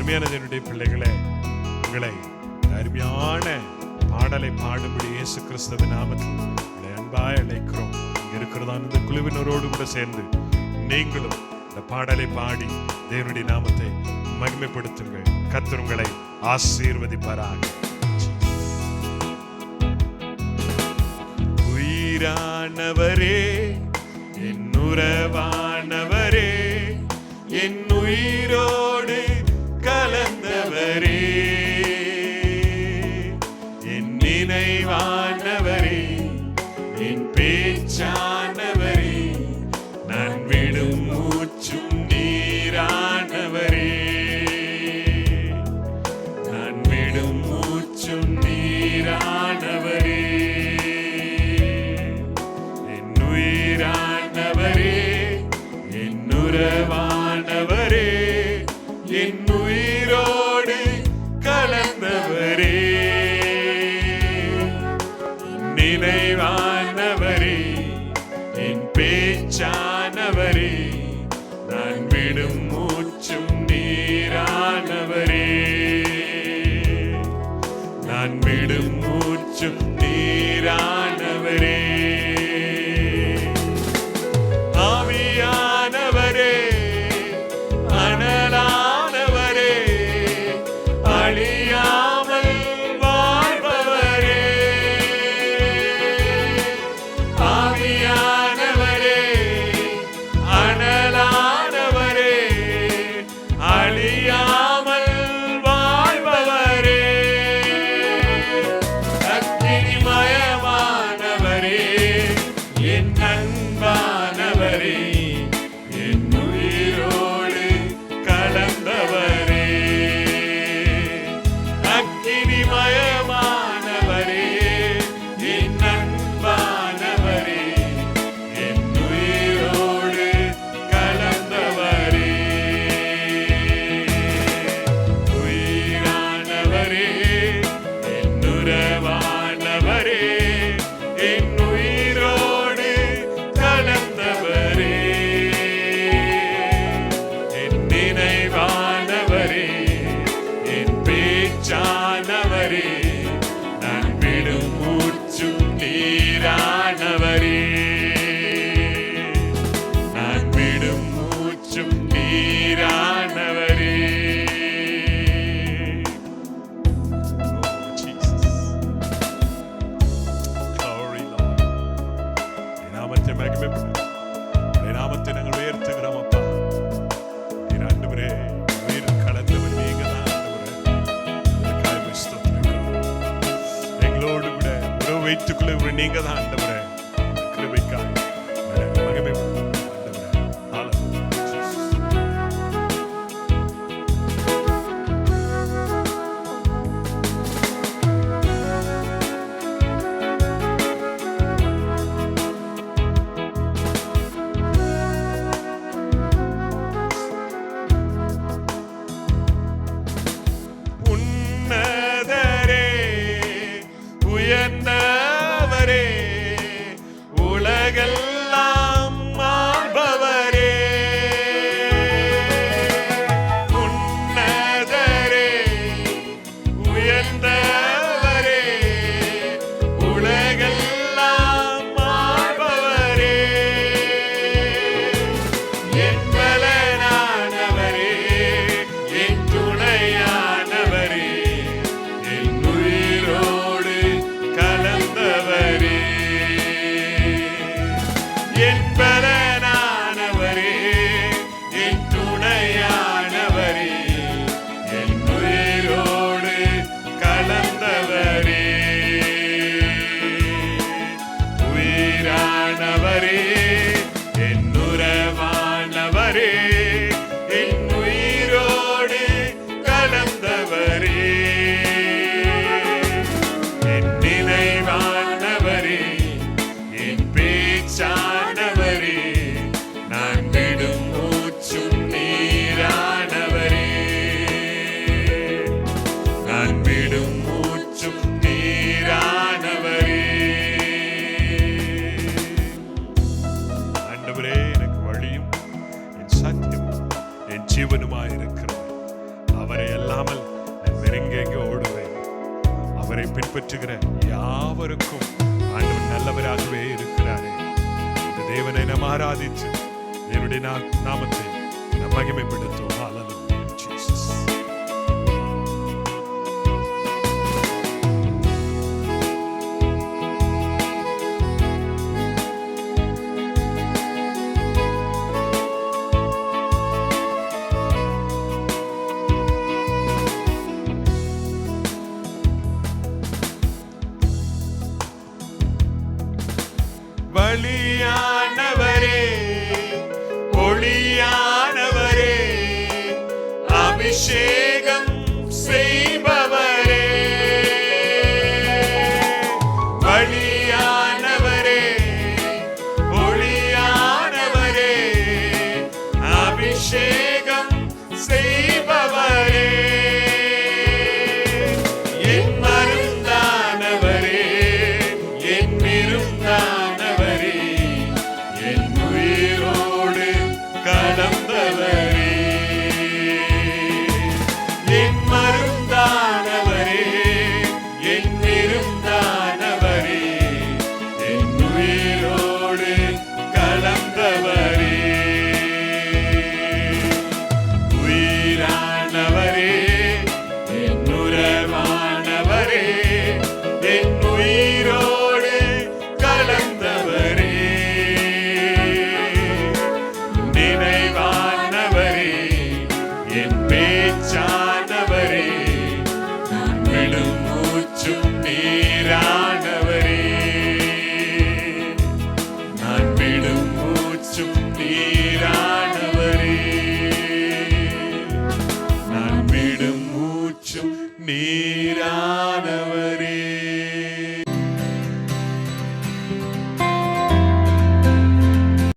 அருமையான என்னுடைய பிள்ளைகளே, உங்களை அருமையான பாடலை பாடும்படி இயேசு கிறிஸ்துவின் நாமத்தில் உங்களை அன்பாய் அழைக்கிறோம். இருக்கிறதான இந்த குழுவினரோடு கூட சேர்ந்து நீங்களும் இந்த பாடலை பாடி தேவனுடைய நாமத்தை மகிமைப்படுத்துங்கள். கர்த்தர் உங்களை ஆசீர்வதிப்பாராக. உயிரானவரே, என் உறவானவரே, என் உயிரோடு கலந்தவரே, என் நினைவானவரே, என் பேச்சானவரே, நான் விடும் மூச்சும் நீரானவரே, நான் விடும் மூச்சும் நீரானவரே, என் உயிரானவரே, என் உறவானவரே, என் உயிரோடு கலந்தவரே, நினைவானவரே, என் பேச்சானவரே, நான் விடும் மூச்சும் நீரானவரே, நான் விடும் மூச்சும் நீரானவரே, ஆவியானவரே, அனலானவரே, அழியாமல் வாழ்பவரே, ஆவியானவரே, அனலானவரே, அழியாமல் வாழ்பவரே, அக்கினிமயமானவரே, என் அன்பானவரே, என் உயிரோடு கலந்தவரே, அக்கினிமயமானவரே, என் அன்பானவரே, என் உயிரோடு கலந்தவரே, உயிரானவரே, என் உறவானவரே, என் உயிரோடு கலந்தவரே, என் நினைவானவரே, என் பேச்சானவரே, நான் விடும் மூச்சும் நீரானவரே, நான் விடும் மூச்சும் நீரானவரே. Oh, Jesus. Glory, Lord. உம்முடைய நாமத்தை மகிமைப்படுத்து. உம்முடைய நாமத்தை நாங்கள் உயர்த்துகிறோம் அப்பா. நீர் ஆண்டவரே, உயிர் கலந்தவர் நீங்க தான் ஆண்டவரே. உமக்காக உம்மை ஸ்தோத்திரிக்கிறோம். எங்களோடு கூட உறவு வைத்துக் கொள்ளுகிற நீங்க தான் ஆண்டவரே. இந்த கிருபைக்காக உம்மை மகிமைப்படுத்துகிறோம் ஆண்டவரே. Hallelujah. Jesus. உன்னதரே, உயர்ந்தவரே, உலகெல்லாம் ஆள்பவரே, உன்னதரே, உயர்ந்தவரே, உலகெல்லாம் ஆள்பவரே, என் பலனானவரே, என் துணையானவரே, என் உயிரோடு கலந்தவரே, என் பலனானவரே, என் துணையானவரே, என் உயிரோடு கலந்தவரே, உயிரானவரே, என் உறவானவரே, என் உயிரோடு கலந்தவரே, என் நினைவானவரே, என் பேச்சானவரே, நான் விடும் மூச்சும் நீரானவரே, நான் விடும் மூச்சும் நீரானவரே. ஆண்டவரே, எனக்கு வழியும் என் சத்தியமும் என் ஜீவனுமாயிருக்கிறவர். அவரை இல்லாமல் நான் நெருங்கி ஓடுவேன். அவரை பின்பற்றுகிற யாவருக்கும் ஆண்டவர் நல்லவராகவே இருக்கிறாரே. இந்த தேவனை நாம் ஆராதிச்சு தேவனுடைய நாமத்தை நாம் மகிமைப்படுத்துவோம். Hallelujah, Jesus. வழியானவரே, ஒளியானவரே, அபிஷேகம் செய்பவரே. வழியானவரே, ஒளியானவரே, அபிஷேகம் செய்பவரே. என் மருந்தானவரே, என் விருந்தானவரே, என் உயிரோடு கலந்தவரே. என் மருந்தானவரே, என் விருந்தானவரே, என் உயிரோடு கலந்தவரே. உயிரானவரே, என் உறவானவரே, என் உயிரோடு கலந்தவரே. நினைவானவரே, என் பேச்சானவரே, நான் விடும் மூச்சும் நீரானவரே. நான் விடும் மூச்சும் நீரானவரே. நான் விடும் மூச்சும் நீரானவரே.